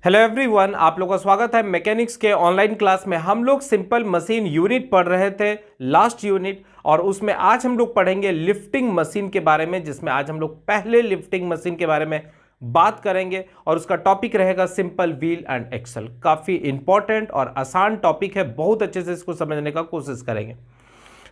Hello everyone, आप लोगों का स्वागत है मैकेनिक्स के ऑनलाइन क्लास में। हम लोग सिंपल मशीन यूनिट पढ़ रहे थे, लास्ट यूनिट, और उसमें आज हम लोग पढ़ेंगे लिफ्टिंग मशीन के बारे में, जिसमें आज हम लोग पहले लिफ्टिंग मशीन के बारे में बात करेंगे और उसका टॉपिक रहेगा सिंपल व्हील एंड एक्सल। काफ़ी इंपॉर्टेंट और आसान टॉपिक है, बहुत अच्छे से इसको समझने का कोशिश करेंगे।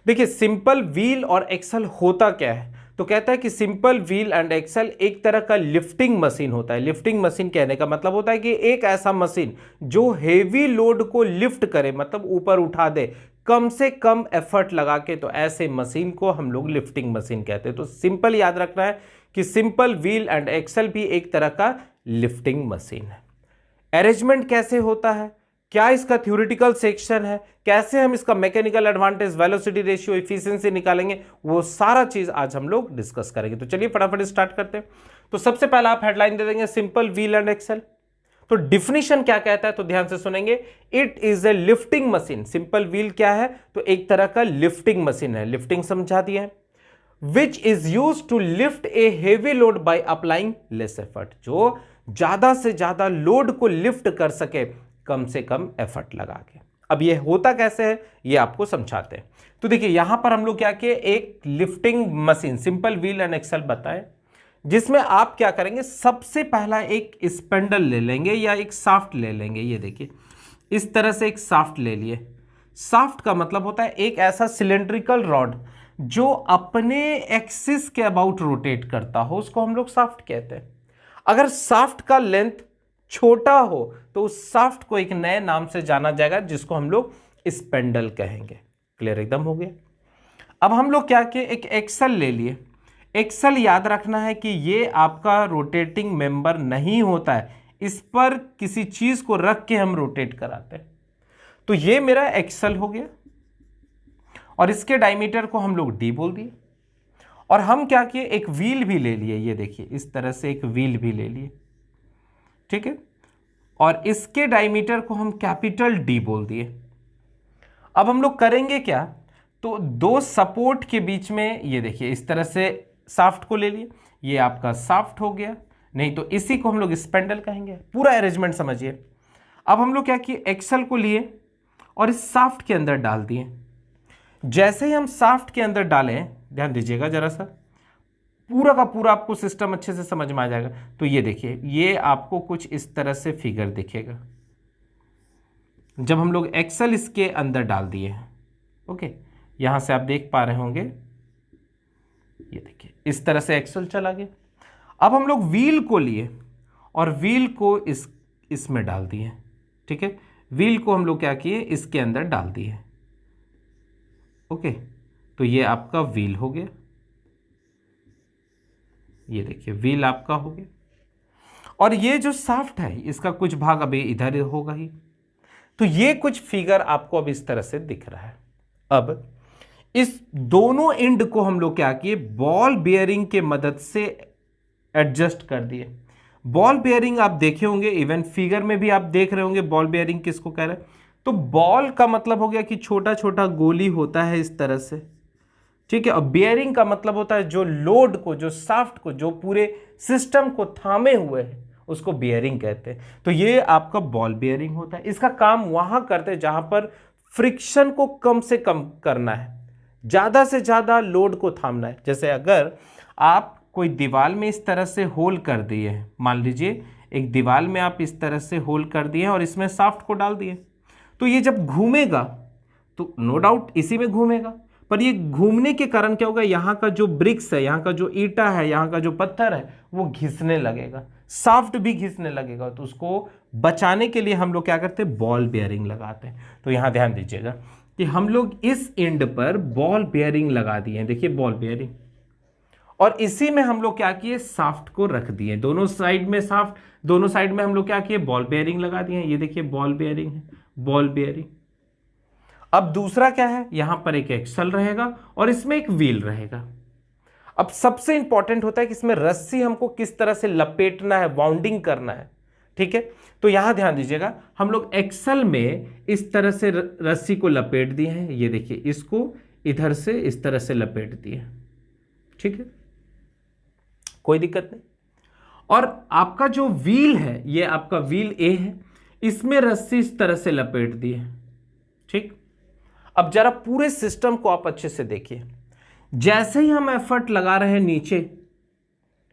देखिए, सिंपल व्हील और एक्सल होता क्या है, तो कहता है कि सिंपल व्हील एंड एक्सल एक तरह का लिफ्टिंग मशीन होता है। लिफ्टिंग मशीन कहने का मतलब होता है कि एक ऐसा मशीन जो हेवी लोड को लिफ्ट करे, मतलब ऊपर उठा दे कम से कम एफर्ट लगा के, तो ऐसे मशीन को हम लोग लिफ्टिंग मशीन कहते हैं। तो सिंपल याद रखना है कि सिंपल व्हील एंड एक्सल भी एक तरह का लिफ्टिंग मशीन है। अरेंजमेंट कैसे होता है, क्या इसका थ्योरेटिकल सेक्शन है, कैसे हम इसका mechanical advantage, velocity ratio, efficiency निकालेंगे, वो सारा चीज आज हम लोग डिस्कस करेंगे। तो चलिए फटाफट स्टार्ट करते हैं। तो सबसे पहला आप हेडलाइन दे देंगे सिंपल व्हील एंड एक्सल। तो डिफिनीशन क्या कहता है, तो ध्यान से सुनेंगे। It is a lifting machine. Simple wheel क्या है, तो एक तरह का लिफ्टिंग मशीन है, लिफ्टिंग समझा दिया है। Which is use to lift a heavy load by applying less effort, जो ज्यादा से ज्यादा लोड को लिफ्ट कर सके कम से कम एफर्ट लगा के। अब ये होता कैसे है, ये आपको समझाते हैं। तो देखिए, यहां पर हम लोग क्या किए, एक lifting machine simple wheel and axle बताए, जिसमें आप क्या करेंगे, सबसे पहला एक स्पेंडल ले लेंगे या एक शाफ्ट ले लेंगे। ये देखिए, इस तरह से एक शाफ्ट ले लिए। शाफ्ट का मतलब होता है एक ऐसा सिलेंड्रिकल रॉड जो अपने एक्सिस के अबाउट रोटेट करता हो, उसको हम लोग शाफ्ट कहते हैं। अगर शाफ्ट का लेंथ छोटा हो तो उस शाफ्ट को एक नए नाम से जाना जाएगा, जिसको हम लोग स्पेंडल कहेंगे। क्लियर एकदम हो गया। अब हम लोग क्या किए, एक एक्सल ले लिए। एक्सल याद रखना है कि ये आपका रोटेटिंग मेंबर नहीं होता है, इस पर किसी चीज को रख के हम रोटेट कराते हैं। तो ये मेरा एक्सल हो गया, और इसके डायमीटर को हम लोग डी बोल दिए। और हम क्या किए, एक व्हील भी ले लिए। ये देखिए, इस तरह से एक व्हील भी ले लिए, ठीक है, और इसके डायमीटर को हम कैपिटल डी बोल दिए। अब हम लोग करेंगे क्या, तो दो सपोर्ट के बीच में, ये देखिए, इस तरह से शाफ्ट को ले लिए। ये आपका शाफ्ट हो गया, नहीं तो इसी को हम लोग स्पेंडल कहेंगे। पूरा अरेंजमेंट समझिए। अब हम लोग क्या किए, एक्सल को लिए और इस शाफ्ट के अंदर डाल दिए। जैसे ही हम शाफ्ट के अंदर डालें, ध्यान दीजिएगा जरा सा, पूरा का पूरा आपको सिस्टम अच्छे से समझ में आ जाएगा। तो ये देखिए, ये आपको कुछ इस तरह से फिगर दिखेगा जब हम लोग एक्सल इसके अंदर डाल दिए हैं। ओके, यहां से आप देख पा रहे होंगे, ये देखिए, इस तरह से एक्सल चला गया। अब हम लोग व्हील को लिए और व्हील को इसमें डाल दिए, ठीक है। व्हील को हम लोग क्या किए, इसके अंदर डाल दिए। ओके, तो ये आपका व्हील हो गया। ये देखिए, व्हील आपका हो गया। और ये जो शाफ्ट है, इसका कुछ भाग अभी इधर होगा ही। तो ये कुछ फिगर आपको अब इस तरह से दिख रहा है। अब इस दोनों एंड को हम लोग क्या किए, बॉल बेयरिंग के मदद से एडजस्ट कर दिए। बॉल बेयरिंग आप देखे होंगे, इवन फिगर में भी आप देख रहे होंगे बॉल बेयरिंग किसको कह रहे हैं। तो बॉल का मतलब हो गया कि छोटा छोटा गोली होता है इस तरह से, ठीक है। और बेयरिंग का मतलब होता है जो लोड को, जो शाफ्ट को, जो पूरे सिस्टम को थामे हुए है, उसको बेयरिंग कहते हैं। तो ये आपका बॉल बेयरिंग होता है। इसका काम वहां करते हैं जहां पर फ्रिक्शन को कम से कम करना है, ज्यादा से ज्यादा लोड को थामना है। जैसे अगर आप कोई दीवार में इस तरह से होल कर दिए हैं, मान लीजिए एक दीवार में आप इस तरह से होल कर दिए और इसमें शाफ्ट को डाल दिए, तो ये जब घूमेगा तो नो डाउट इसी में घूमेगा, पर ये घूमने के कारण क्या होगा, यहाँ का जो ब्रिक्स है, यहाँ का जो ईटा है, यहाँ का जो पत्थर है, वो घिसने लगेगा, शाफ्ट भी घिसने लगेगा। तो उसको बचाने के लिए हम लोग क्या करते हैं, बॉल बेयरिंग लगाते हैं। तो यहाँ ध्यान दीजिएगा कि हम लोग इस एंड पर बॉल बेयरिंग लगा दिए हैं। देखिए, बॉल बेयरिंग, और इसी में हम लोग क्या किए, शाफ्ट को रख दिए। दोनों साइड में शाफ्ट, दोनों साइड में हम लोग क्या किए, बॉल बेयरिंग लगा दिए। ये देखिए, बॉल बेयरिंग है, बॉल बेयरिंग। अब दूसरा क्या है, यहां पर एक एक्सल रहेगा और इसमें एक व्हील रहेगा। अब सबसे इंपॉर्टेंट होता है कि इसमें रस्सी हमको किस तरह से लपेटना है, वाउंडिंग करना है, ठीक है। तो यहां ध्यान दीजिएगा, हम लोग एक्सल में इस तरह से रस्सी को लपेट दिए हैं। ये देखिए, इसको इधर से इस तरह से लपेट दिए, ठीक है, कोई दिक्कत नहीं। और आपका जो व्हील है, ये आपका व्हील ए है, इसमें रस्सी इस तरह से लपेट दी है। ठीक, अब जरा पूरे सिस्टम को आप अच्छे से देखिए। जैसे ही हम एफर्ट लगा रहे हैं नीचे,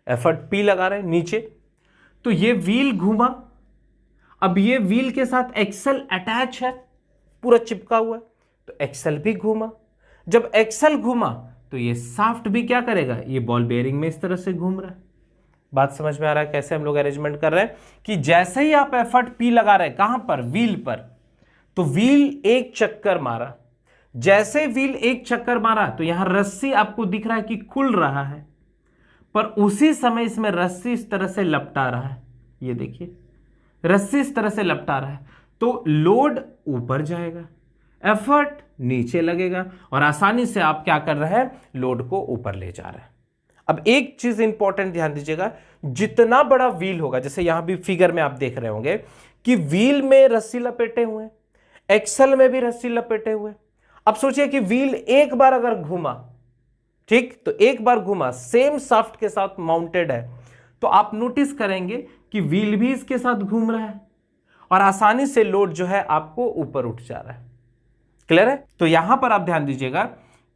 एफर्ट पी लगा रहे हैं नीचे, तो ये व्हील घूमा। अब ये व्हील के साथ एक्सल अटैच है, पूरा चिपका हुआ है, तो एक्सल भी घूमा। जब एक्सल घूमा तो ये शाफ्ट भी क्या करेगा, ये बॉल बेयरिंग में इस तरह से घूम रहा है। बात समझ में आ रहा है कैसे हम लोग अरेंजमेंट कर रहे हैं कि जैसे ही आप एफर्ट पी लगा रहे हैं, कहां पर, व्हील पर, तो व्हील एक चक्कर मारा। जैसे व्हील एक चक्कर मारा तो यहां रस्सी आपको दिख रहा है कि खुल रहा है, पर उसी समय इसमें रस्सी इस तरह से लपटा रहा है। ये देखिए, रस्सी इस तरह से लपटा रहा है, तो लोड ऊपर जाएगा, एफर्ट नीचे लगेगा, और आसानी से आप क्या कर रहे हैं, लोड को ऊपर ले जा रहे हैं। अब एक चीज इंपॉर्टेंट ध्यान दीजिएगा, जितना बड़ा व्हील होगा, जैसे यहां भी फिगर में आप देख रहे होंगे कि व्हील में रस्सी लपेटे हुए, एक्सल में भी रस्सी लपेटे हुए। अब सोचिए कि व्हील एक बार अगर घूमा, ठीक, तो एक बार घूमा, सेम शाफ्ट के साथ माउंटेड है, तो आप नोटिस करेंगे कि व्हील भी इसके साथ घूम रहा है और आसानी से लोड जो है आपको ऊपर उठ जा रहा है। क्लियर है? तो यहां पर आप ध्यान दीजिएगा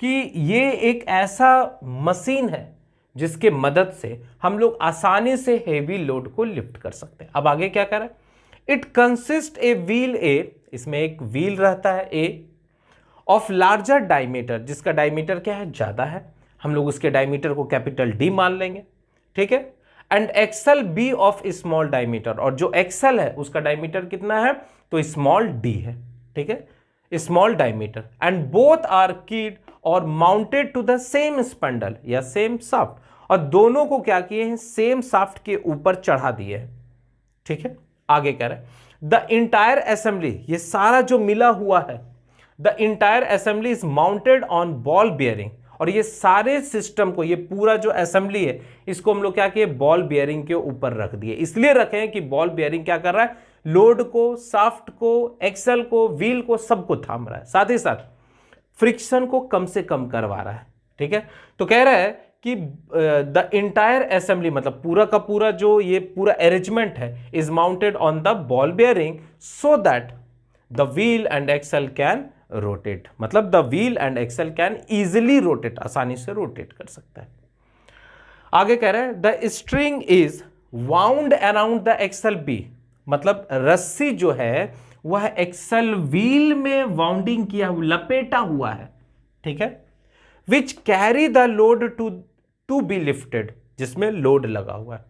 कि ये एक ऐसा मशीन है जिसके मदद से हम लोग आसानी से हेवी लोड को लिफ्ट कर सकते हैं। अब आगे क्या करें, इट कंसिस्ट ए व्हील ए, इसमें एक व्हील रहता है ए, ऑफ लार्जर डायमीटर, जिसका डायमीटर क्या है, ज्यादा है, हम लोग उसके डायमीटर को कैपिटल डी मान लेंगे। ठीक है, and axle B of small diameter, और जो एक्सल है उसका डायमीटर कितना है, तो स्मॉल डी है। ठीक है, small diameter, and both are keyed और mounted to the same spindle या सेम शाफ्ट, और दोनों को क्या किए हैं, सेम शाफ्ट के ऊपर चढ़ा दिए हैं। ठीक है, आगे कह रहे हैं द इंटायर असेंबली, ये सारा जो मिला हुआ है, the entire assembly is mounted on ball bearing, और ये सारे सिस्टम को, ये पूरा जो असेंबली है, इसको हम लोग क्या किए, बॉल बेयरिंग के ऊपर रख दिए। इसलिए रखे हैं कि बॉल बेयरिंग क्या कर रहा है, लोड को, शाफ्ट को, एक्सल को, व्हील को, सबको थाम रहा है, साथ ही साथ फ्रिक्शन को कम से कम करवा रहा है। ठीक है, तो कह रहा है कि द इंटायर असेंबली, मतलब पूरा का पूरा जो ये पूरा अरेंजमेंट है, is mounted on the ball bearing so that the wheel and axle can rotate, मतलब the wheel and axle can easily rotate, आसानी से रोटेट कर सकता है। आगे कह रहे हैं the string is wound around the axle B, मतलब रस्सी जो है वह एक्सल व्हील में वाउंडिंग किया हुआ, लपेटा हुआ है। ठीक है, which carry the load to be lifted, जिसमें लोड लगा हुआ है।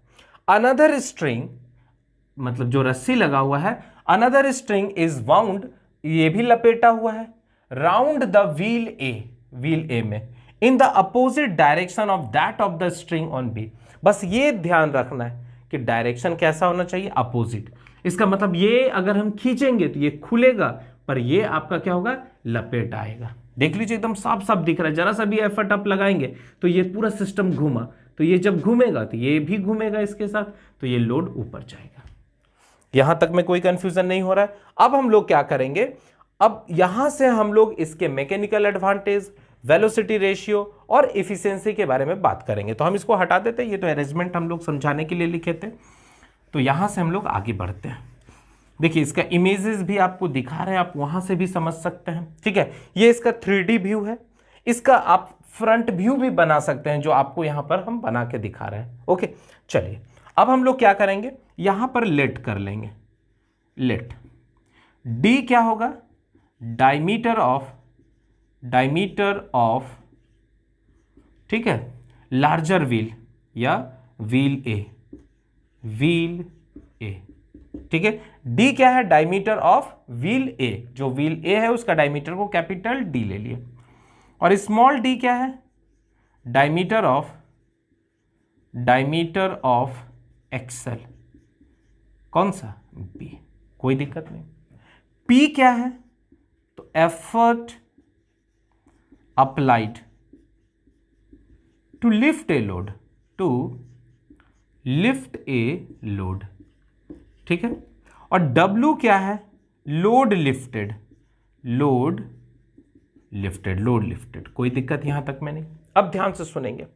अनदर स्ट्रिंग, मतलब जो रस्सी लगा हुआ है, अनदर स्ट्रिंग इज वाउंड, ये भी लपेटा हुआ है, round the wheel A, wheel A में, in the opposite direction of that of the string on B. बस ये ध्यान रखना है कि डायरेक्शन कैसा होना चाहिए, अपोजिट। इसका मतलब ये अगर हम खींचेंगे तो ये खुलेगा, पर ये आपका क्या होगा, लपेट आएगा। देख लीजिए, एकदम साफ साफ दिख रहा है। जरा सा भी एफर्ट आप लगाएंगे तो ये पूरा सिस्टम घूमा, तो ये जब घूमेगा तो ये भी घूमेगा इसके साथ, तो ये लोड ऊपर जाएगा। यहां तक में कोई कंफ्यूजन नहीं हो रहा है। अब हम लोग क्या करेंगे, अब यहां से हम लोग इसके मैकेनिकल एडवांटेज, वेलोसिटी रेशियो और इफिशियंसी के बारे में बात करेंगे। तो हम इसको हटा देते हैं, ये तो अरेंजमेंट हम लोग समझाने के लिए लिखे थे। तो यहां से हम लोग आगे बढ़ते हैं। देखिए, इसका इमेजेस भी आपको दिखा रहे हैं, आप वहां से भी समझ सकते हैं। ठीक है, ये इसका 3D व्यू है, इसका आप फ्रंट व्यू भी बना सकते हैं, जो आपको यहां पर हम बना के दिखा रहे हैं। ओके, चलिए अब हम लोग क्या करेंगे, यहां पर लेट कर लेंगे। लेट डी क्या होगा, डायमीटर ऑफ, ठीक है, लार्जर व्हील या व्हील ए, व्हील ए। ठीक है, डी क्या है, डायमीटर ऑफ व्हील ए, जो व्हील ए है उसका डायमीटर को कैपिटल डी ले लिए। और स्मॉल डी क्या है, डायमीटर ऑफ एक्सल, कौन सा, बी, कोई दिक्कत नहीं। पी क्या है, तो effort applied to lift a load, ठीक है। और डब्ल्यू क्या है, लोड लिफ्टेड, कोई दिक्कत यहां तक में नहीं। अब ध्यान से सुनेंगे,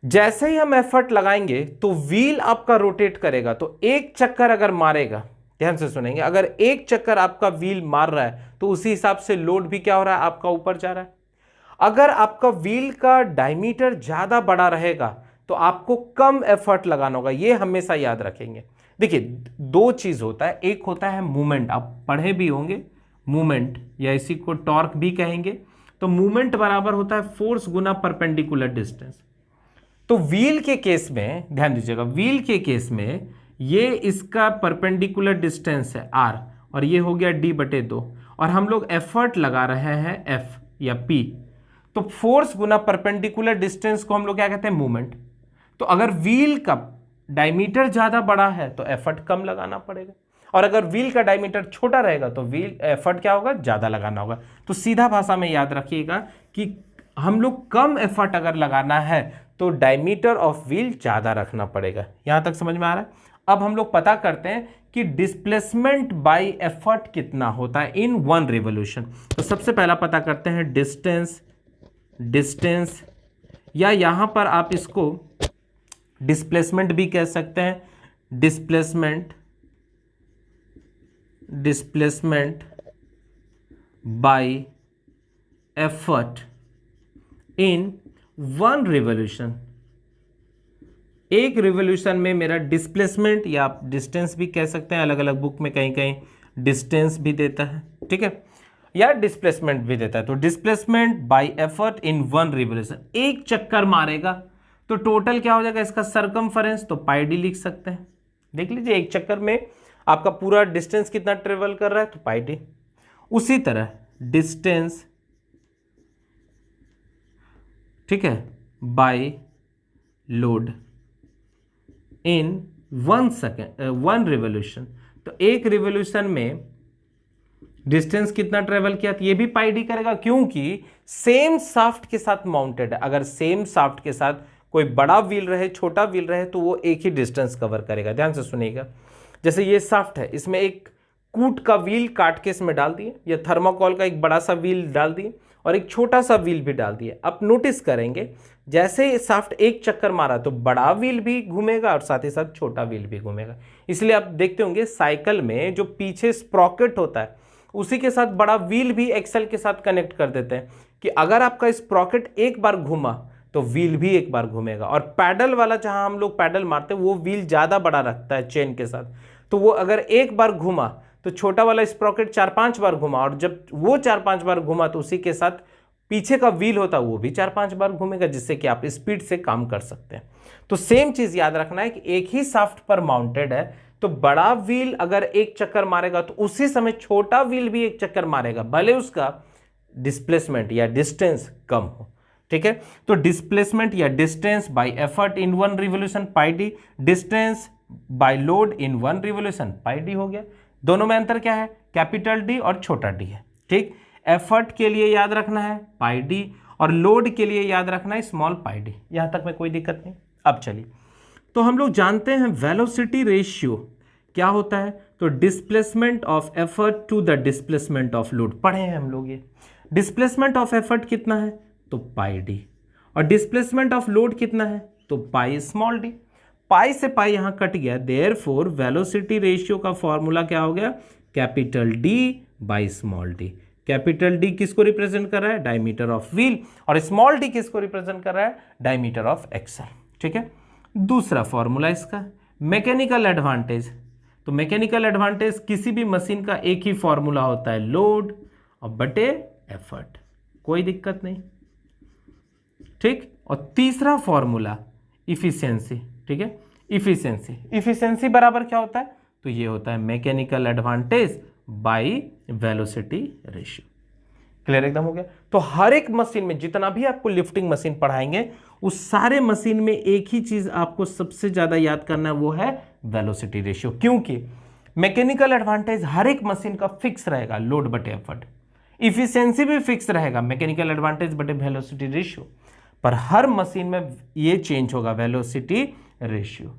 जैसे ही हम एफर्ट लगाएंगे तो व्हील आपका रोटेट करेगा। तो एक चक्कर अगर मारेगा, ध्यान से सुनेंगे, अगर एक चक्कर आपका व्हील मार रहा है तो उसी हिसाब से लोड भी क्या हो रहा है, आपका ऊपर जा रहा है। अगर आपका व्हील का डायमीटर ज्यादा बड़ा रहेगा तो आपको कम एफर्ट लगाना होगा, ये हमेशा याद रखेंगे। देखिए दो चीज होता है, एक होता है मूवमेंट, आप पढ़े भी होंगे मूवमेंट, या इसी को टॉर्क भी कहेंगे। तो मूवमेंट बराबर होता है फोर्स गुना परपेंडिकुलर डिस्टेंस। तो व्हील के केस में ध्यान दीजिएगा, व्हील के केस में ये इसका परपेंडिकुलर डिस्टेंस है r, और ये हो गया d/2, और हम लोग एफर्ट लगा रहे हैं F या P। तो फोर्स गुना परपेंडिकुलर डिस्टेंस को हम लोग क्या कहते हैं, मूवमेंट। तो अगर व्हील का डायमीटर ज्यादा बड़ा है तो एफर्ट कम लगाना पड़ेगा, और अगर व्हील का डायमीटर छोटा रहेगा तो व्हील एफर्ट क्या होगा, ज्यादा लगाना होगा। तो सीधा भाषा में याद रखिएगा कि हम लोग कम एफर्ट अगर लगाना है तो डायमीटर ऑफ व्हील ज्यादा रखना पड़ेगा। यहां तक समझ में आ रहा है। अब हम लोग पता करते हैं कि डिस्प्लेसमेंट बाय एफर्ट कितना होता है इन 1 रिवोल्यूशन। तो सबसे पहला पता करते हैं डिस्टेंस, या यहां पर आप इसको डिस्प्लेसमेंट भी कह सकते हैं, displacement bye effort in 1 revolution. एक रिवोल्यूशन में मेरा डिस्प्लेसमेंट, या आप डिस्टेंस भी कह सकते हैं, अलग अलग बुक में कहीं कहीं डिस्टेंस भी देता है, ठीक है, या डिस्प्लेसमेंट भी देता है। तो displacement bye effort in 1 revolution, एक चक्कर मारेगा तो टोटल क्या हो जाएगा इसका सरकमफेरेंस, तो πd लिख सकते हैं। देख लीजिए एक चक्कर में आपका पूरा डिस्टेंस कितना ट्रेवल कर रहा है, तो πd। उसी तरह डिस्टेंस, ठीक है, बाय लोड इन 1 रिवोल्यूशन। तो एक रिवोल्यूशन में डिस्टेंस कितना ट्रेवल किया, तो ये भी πd करेगा, क्योंकि सेम शाफ्ट के साथ माउंटेड है। अगर सेम शाफ्ट के साथ कोई बड़ा व्हील रहे, छोटा व्हील रहे, तो वो एक ही डिस्टेंस कवर करेगा। ध्यान से सुनिएगा, जैसे ये शाफ्ट है, इसमें एक कूट का व्हील काट के इसमें डाल दिए, या थर्माकोल का एक बड़ा सा व्हील डाल दिए, और एक छोटा सा व्हील भी डाल दिए। आप नोटिस करेंगे जैसे ये शाफ्ट एक चक्कर मारा तो बड़ा व्हील भी घूमेगा और साथ ही साथ छोटा व्हील भी घूमेगा। इसलिए आप देखते होंगे साइकिल में जो पीछे स्प्रॉकेट होता है उसी के साथ बड़ा व्हील भी एक्सल के साथ कनेक्ट कर देते हैं, कि अगर आपका स्प्रॉकेट एक बार घूमा तो व्हील भी एक बार घूमेगा। और पैडल वाला, जहां हम लोग पैडल मारते हैं, वो व्हील ज्यादा बड़ा रखता है चेन के साथ, तो वो अगर एक बार घूमा तो छोटा वाला स्प्रॉकेट 4-5 बार घुमा, और जब वो 4-5 बार घुमा तो उसी के साथ पीछे का व्हील होता है वो भी 4-5 बार घूमेगा, जिससे कि आप स्पीड से काम कर सकते हैं। तो सेम चीज याद रखना है कि एक ही शाफ्ट पर माउंटेड है, तो बड़ा व्हील अगर एक चक्कर मारेगा तो उसी समय छोटा व्हील भी एक चक्कर मारेगा, भले उसका डिस्प्लेसमेंट या डिस्टेंस कम हो, ठीक है। तो डिस्प्लेसमेंट या distance by effort in 1 revolution πd, distance by load in 1 revolution πd हो गया। दोनों में अंतर क्या है, कैपिटल डी और छोटा डी है, ठीक। एफर्ट के लिए याद रखना है πd, और लोड के लिए याद रखना है स्मॉल πd। यहां तक में कोई दिक्कत नहीं। अब चलिए, तो हम लोग जानते हैं वेलोसिटी रेशियो क्या होता है, तो displacement of effort to the displacement of load पढ़े हैं हम लोग। ये डिस्प्लेसमेंट ऑफ एफर्ट कितना है, तो πd, और डिस्प्लेसमेंट ऑफ लोड कितना है, तो पाई स्मॉल डी। पाई से पाई यहां कट गया, देयरफॉर वेलोसिटी रेशियो का फॉर्मूला क्या हो गया, capital D by small D. Capital D किसको रिप्रेजेंट कर रहा है, डायमीटर ऑफ व्हील, और स्मॉल डी किसको रिप्रेजेंट कर रहा है, डायमीटर ऑफ एक्सल, ठीक है। दूसरा फॉर्मूला इसका मैकेनिकल एडवांटेज। तो मैकेनिकल एडवांटेज किसी भी मशीन का एक ही फॉर्मूला होता है, लोड और बटे एफर्ट, कोई दिक्कत नहीं, ठीक। और तीसरा फॉर्मूला इफिशियंसी, ठीक है। इफिशियंसी बराबर क्या होता है, तो ये होता है mechanical advantage by velocity ratio. Clear एकदम हो गया। तो हर एक मशीन में जितना भी आपको लिफ्टिंग मशीन पढ़ाएंगे उस सारे मशीन में एक ही चीज आपको सबसे ज्यादा याद करना है, वो है वेलोसिटी रेशियो, क्योंकि मैकेनिकल एडवांटेज हर एक मशीन का फिक्स रहेगा, लोड बटे एफर्ट। इफिशियंसी भी फिक्स रहेगा, मैकेनिकल एडवांटेज बटे वेलोसिटी रेशियो, पर हर मशीन में ये चेंज होगा, वेलोसिटी रेशियो।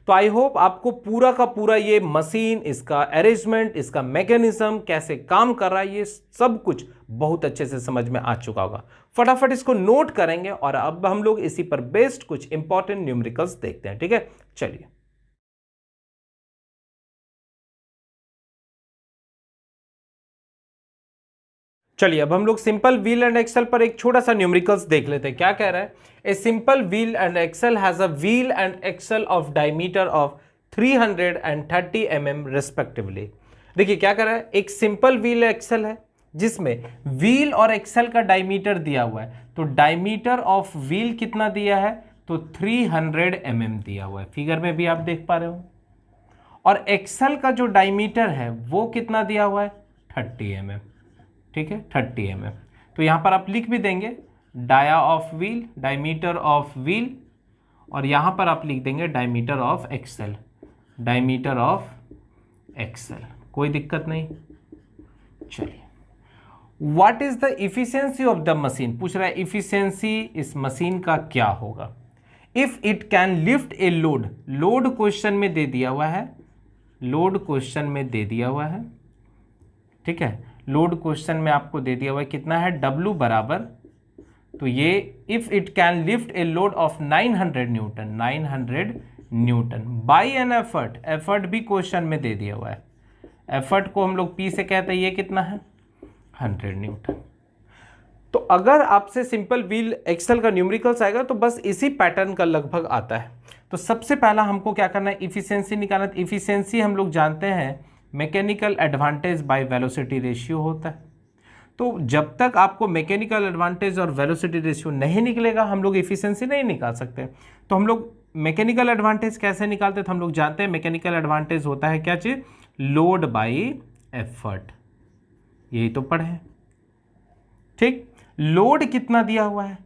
तो आई होप आपको पूरा का पूरा ये मशीन, इसका अरेंजमेंट, इसका मैकेनिज्म कैसे काम कर रहा है, ये सब कुछ बहुत अच्छे से समझ में आ चुका होगा। फटाफट इसको नोट करेंगे और अब हम लोग इसी पर बेस्ड कुछ इंपॉर्टेंट न्यूमेरिकल्स देखते हैं। ठीक है, चलिए। चलिए अब हम लोग सिंपल व्हील एंड एक्सल पर एक छोटा सा न्यूमेरिकल्स देख लेते हैं। क्या कह रहा है? A simple wheel and axle has a wheel and axle of diameter of 330 mm respectively. देखिए क्या कह रहा है, एक सिंपल व्हील एक्सल है जिसमें व्हील और एक्सल का डायमीटर दिया हुआ है। तो डायमीटर ऑफ व्हील कितना दिया है? तो 300 mm दिया हुआ है, फिगर में भी आप देख पा रहे हो। और एक्सल का जो डायमीटर है वो कितना दिया हुआ है? 30 mm। ठीक है, 30 mm। तो यहां पर आप लिख भी देंगे dia of wheel, diameter of wheel, और यहां पर आप लिख देंगे diameter of axle, diameter of axle. कोई दिक्कत नहीं। चलिए, what is the efficiency of the machine? पूछ रहा है इफिशियंसी इस मशीन का क्या होगा। If it can lift a load, load question में दे दिया हुआ है, लोड क्वेश्चन में दे दिया हुआ है। ठीक है, लोड क्वेश्चन में आपको दे दिया हुआ है कितना है? W बराबर, तो ये if it can lift a load of 900 Newton, 900 Newton by an effort, effort भी क्वेश्चन में दे दिया हुआ है। एफर्ट को हम लोग P से कहते हैं, ये कितना है? 100 न्यूटन। तो अगर आपसे सिंपल व्हील एक्सल का न्यूमेरिकल्स आएगा तो बस इसी पैटर्न का लगभग आता है। तो सबसे पहला हमको क्या करना है? इफिशियंसी निकालना है। इफिशियंसी हम लोग जानते हैं mechanical advantage by velocity ratio होता है। तो जब तक आपको मैकेनिकल एडवांटेज और वेलोसिटी रेशियो नहीं निकलेगा हम लोग इफिशियंसी नहीं निकाल सकते। तो हम लोग मैकेनिकल एडवांटेज कैसे निकालते हैं? तो हम लोग जानते हैं मैकेनिकल एडवांटेज होता है क्या चीज? लोड बाई एफर्ट, यही तो पढ़े। ठीक, लोड कितना दिया हुआ है?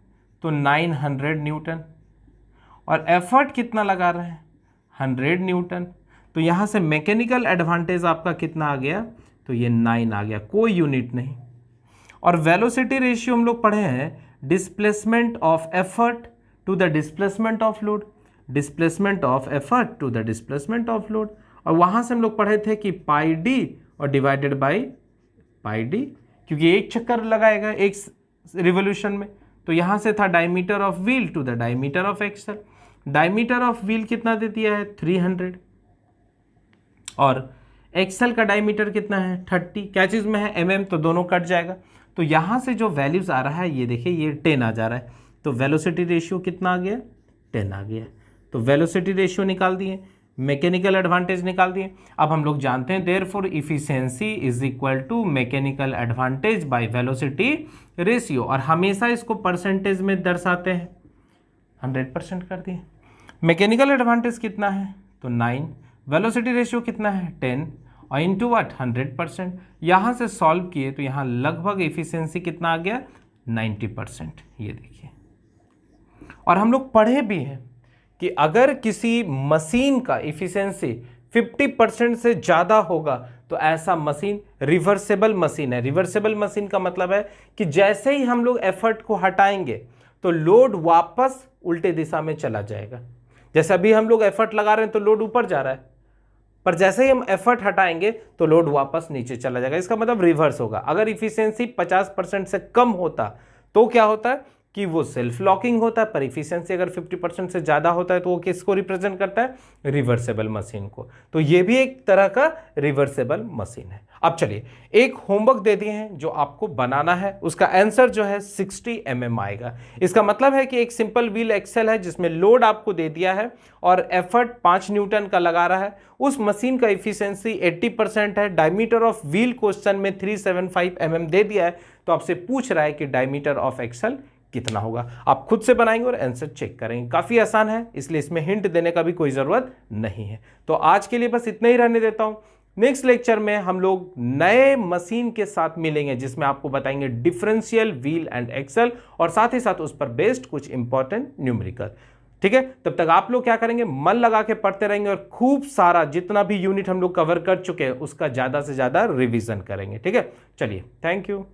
तो 900 न्यूटन, और एफर्ट कितना लगा रहे हैं? 100 न्यूटन। तो यहां से मैकेनिकल एडवांटेज आपका कितना आ गया? तो ये 9 आ गया, कोई यूनिट नहीं। और वेलोसिटी रेशियो हम लोग पढ़े हैं displacement of effort to the displacement of load, displacement of effort to the displacement of load. और वहां से हम लोग पढ़े थे कि पाई डी और डिवाइडेड बाई पाई डी, क्योंकि एक चक्कर लगाएगा एक रिवोल्यूशन में। तो यहां से था diameter of wheel to the diameter of axle. Diameter of wheel कितना दे दिया है? 300, और एक्सल का डायमीटर कितना है? 30। क्या चीज में है? mm, तो दोनों कट जाएगा। तो यहां से जो वैल्यूज आ रहा है ये देखिए, ये 10 आ जा रहा है। तो वेलोसिटी रेशियो कितना आ गया? 10 आ गया। तो वेलोसिटी रेशियो निकाल दिए, मैकेनिकल एडवांटेज निकाल दिए। अब हम लोग जानते हैं therefore efficiency is equal to mechanical advantage by velocity ratio, और हमेशा इसको परसेंटेज में दर्शाते हैं। 100% कर दिए। मैकेनिकल एडवांटेज कितना है? तो 9, वेलोसिटी रेशियो कितना है? 10, और इंटू व्हाट? 100%। यहां से सॉल्व किए तो यहां लगभग एफिशिएंसी कितना आ गया? 90%। ये देखिए, और हम लोग पढ़े भी हैं कि अगर किसी मशीन का एफिशिएंसी 50% से ज़्यादा होगा तो ऐसा मशीन रिवर्सेबल मशीन है। रिवर्सेबल मशीन का मतलब है कि जैसे ही हम लोग एफर्ट को हटाएंगे तो लोड वापस उल्टे दिशा में चला जाएगा। जैसे अभी हम लोग एफर्ट लगा रहे हैं तो लोड ऊपर जा रहा है, पर जैसे ही हम एफर्ट हटाएंगे तो लोड वापस नीचे चला जाएगा। इसका मतलब रिवर्स होगा। अगर इफिशियंसी 50% से कम होता तो क्या होता है कि वो सेल्फ लॉकिंग होता है, पर इफिशियंसी अगर 50% से ज़्यादा होता है तो वो किसको रिप्रेजेंट करता है? रिवर्सेबल मशीन को। तो ये भी एक तरह का रिवर्सेबल मशीन है। अब चलिए, एक होमवर्क दे दिए हैं जो आपको बनाना है, उसका आंसर जो है 60 mm आएगा। इसका मतलब है कि एक सिंपल व्हील एक्सल है जिसमें लोड आपको दे दिया है और एफर्ट 5 न्यूटन का लगा रहा है। उस मशीन का इफिशियंसी 80% है। डायमीटर ऑफ व्हील क्वेश्चन में 375 mm दे दिया है, तो आपसे पूछ रहा है कि डायमीटर ऑफ एक्सल कितना होगा। आप खुद से बनाएंगे और आंसर चेक करेंगे। काफी आसान है, इसलिए इसमें हिंट देने का भी कोई जरूरत नहीं है। तो आज के लिए बस इतना ही रहने देता हूं। नेक्स्ट लेक्चर में हम लोग नए मशीन के साथ मिलेंगे जिसमें आपको बताएंगे डिफरेंशियल व्हील एंड एक्सल, और साथ ही साथ उस पर बेस्ड कुछ इंपॉर्टेंट न्यूमेरिकल। ठीक है, तब तक आप लोग क्या करेंगे? मन लगा के पढ़ते रहेंगे और खूब सारा जितना भी यूनिट हम लोग कवर कर चुके हैं उसका ज्यादा से ज्यादा रिवीजन करेंगे। ठीक है, चलिए, थैंक यू।